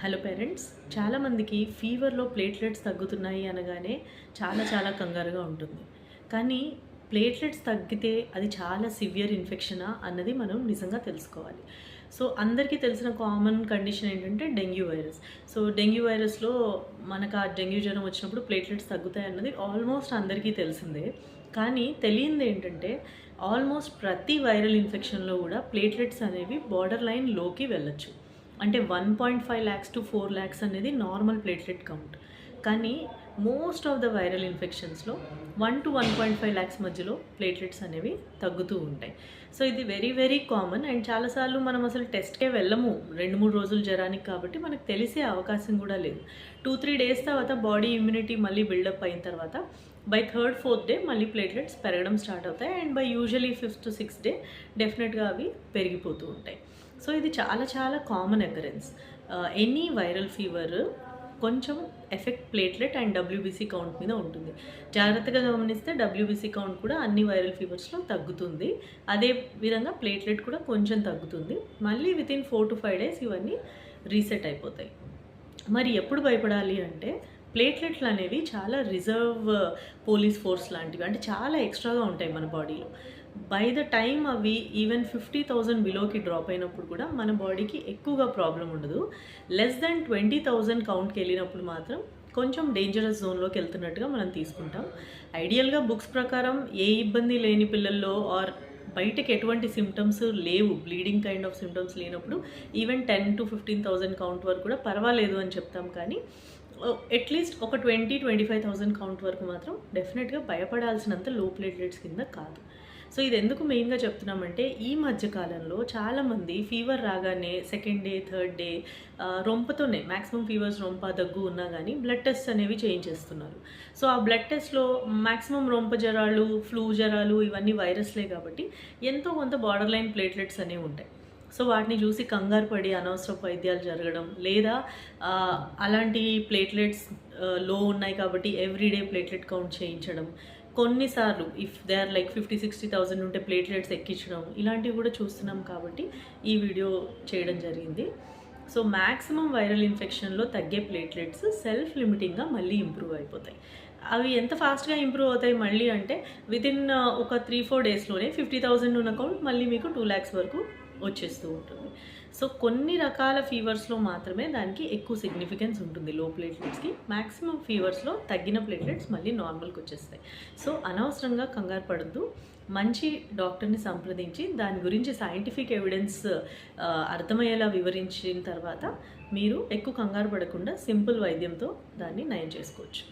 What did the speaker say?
Hello parents, చాలామందికి ఫీవర్లో platelets తగ్గుతున్నాయి అనగానే చాలా కంగారుగా ఉంటుంది. కానీ ప్లేట్లెట్స్ తగ్గితే అది చాలా సివియర్ ఇన్ఫెక్షనా అన్నది మనం నిజంగా తెలుసుకోవాలి. సో అందరికీ తెలిసిన కామన్ కండిషన్ ఏంటంటే డెంగ్యూ వైరస్. సో డెంగ్యూ వైరస్లో మనకు ఆ డెంగ్యూ జ్వరం వచ్చినప్పుడు ప్లేట్లెట్స్ తగ్గుతాయి అన్నది ఆల్మోస్ట్ అందరికీ తెలిసిందే. కానీ తెలియంది ఏంటంటే ఆల్మోస్ట్ ప్రతి వైరల్ ఇన్ఫెక్షన్లో కూడా ప్లేట్లెట్స్ అనేవి బార్డర్ లైన్ లోకి వెళ్ళొచ్చు. అంటే 1.5 lakhs to 4 lakhs అనేది నార్మల్ ప్లేట్లెట్ కౌంట్. కానీ మోస్ట్ ఆఫ్ ద వైరల్ ఇన్ఫెక్షన్స్లో 1 to 1.5 lakhs మధ్యలో ప్లేట్లెట్స్ అనేవి తగ్గుతూ ఉంటాయి. సో ఇది వెరీ కామన్. అండ్ చాలాసార్లు మనం అసలు టెస్ట్కే వెళ్ళము 2-3 రోజులు జ్వరానికి, కాబట్టి మనకు తెలిసే అవకాశం కూడా లేదు. 2-3 days తర్వాత బాడీ ఇమ్యూనిటీ మళ్ళీ బిల్డప్ అయిన తర్వాత బై 3rd, 4th డే మళ్ళీ ప్లేట్లెట్స్ పెరగడం స్టార్ట్ అవుతాయి. And by usually 5th to 6th day డెఫినెట్గా అవి పెరిగిపోతూ ఉంటాయి. సో ఇది చాలా common occurrence. Any viral fever కొంచెం effect platelet and WBC count మీద ఉంటుంది. జాగ్రత్తగా గమనిస్తే డబ్ల్యూబీసీ కౌంట్ కూడా అన్ని వైరల్ ఫీవర్స్లో తగ్గుతుంది. అదే విధంగా ప్లేట్లెట్ కూడా కొంచెం తగ్గుతుంది. మళ్ళీ వితిన్ 4 to 5 days ఇవన్నీ రీసెట్ అయిపోతాయి. మరి ఎప్పుడు భయపడాలి అంటే, ప్లేట్లెట్లు అనేవి చాలా రిజర్వ్ పోలీస్ ఫోర్స్ లాంటివి, అంటే చాలా ఎక్స్ట్రాగా ఉంటాయి మన బాడీలో. బై ద టైమ్ అవి ఈవెన్ 50,000 బిలోకి డ్రాప్ అయినప్పుడు కూడా మన బాడీకి ఎక్కువగా ప్రాబ్లం ఉండదు. లెస్ దెన్ 20,000 కౌంట్కి వెళ్ళినప్పుడు మాత్రం కొంచెం డేంజరస్ జోన్లోకి వెళ్తున్నట్టుగా మనం తీసుకుంటాం. ఐడియల్గా బుక్స్ ప్రకారం ఏ ఇబ్బంది లేని పిల్లల్లో ఆర్ బయటకి ఎటువంటి సిమ్టమ్స్ లేవు, బ్లీడింగ్ కైండ్ ఆఫ్ సిమ్టమ్స్ లేనప్పుడు ఈవెన్ 10 to 15,000 కౌంట్ వరకు కూడా పర్వాలేదు అని చెప్తాం. కానీ అట్లీస్ట్ ఒక 20-25,000 కౌంట్ వరకు మాత్రం డెఫినెట్గా భయపడాల్సినంత లో ప్లేట్లెట్స్ కింద కాదు. సో ఇది ఎందుకు మెయిన్గా చెప్తున్నామంటే, ఈ మధ్యకాలంలో చాలామంది ఫీవర్ రాగానే 2nd డే 3rd డే రొంపతోనే, మ్యాక్సిమం ఫీవర్స్ రొంప దగ్గు ఉన్నా కానీ బ్లడ్ టెస్ట్ అనేవి చేయించేస్తున్నారు. సో ఆ బ్లడ్ టెస్ట్లో మ్యాక్సిమం రొంప జ్వరాలు, ఫ్లూ జ్వరాలు ఇవన్నీ వైరస్లే కాబట్టి ఎంతో కొంత బార్డర్ లైన్ ప్లేట్లెట్స్ అనేవి ఉంటాయి. సో వాటిని చూసి కంగారు పడి అనవసరపు వైద్యాలు జరగడం, లేదా అలాంటి ప్లేట్లెట్స్ లో ఉన్నాయి కాబట్టి ఎవ్రీడే ప్లేట్లెట్ కౌంట్ చేయించడం, కొన్నిసార్లు ఇఫ్ దే ఆర్ లైక్ 50-60,000 ఉంటే ప్లేట్లెట్స్ ఎక్కించడం, ఇలాంటివి కూడా చూస్తున్నాం కాబట్టి ఈ వీడియో చేయడం జరిగింది. సో మ్యాక్సిమం వైరల్ ఇన్ఫెక్షన్లో తగ్గే ప్లేట్లెట్స్ సెల్ఫ్ లిమిటింగ్గా మళ్ళీ ఇంప్రూవ్ అయిపోతాయి. అవి ఎంత ఫాస్ట్గా ఇంప్రూవ్ అవుతాయి మళ్ళీ అంటే, వితిన్ ఒక 3-4 డేస్లోనే 50,000 ఉన్న కౌంట్ మళ్ళీ మీకు 2 lakhs వరకు వచ్చేస్తూ ఉంటుంది. సో కొన్ని రకాల ఫీవర్స్లో మాత్రమే దానికి ఎక్కువ సిగ్నిఫికెన్స్ ఉంటుంది లో ప్లేట్లెట్స్కి. మ్యాక్సిమం ఫీవర్స్లో తగ్గిన ప్లేట్లెట్స్ మళ్ళీ నార్మల్కి వచ్చేస్తాయి. సో అనవసరంగా కంగారు పడద్దు. మంచి డాక్టర్ని సంప్రదించి దాని గురించి సైంటిఫిక్ ఎవిడెన్స్ అర్థమయ్యేలా వివరించిన తర్వాత మీరు ఎక్కువ కంగారు పడకుండా సింపుల్ వైద్యంతో దాన్ని నయం చేసుకోవచ్చు.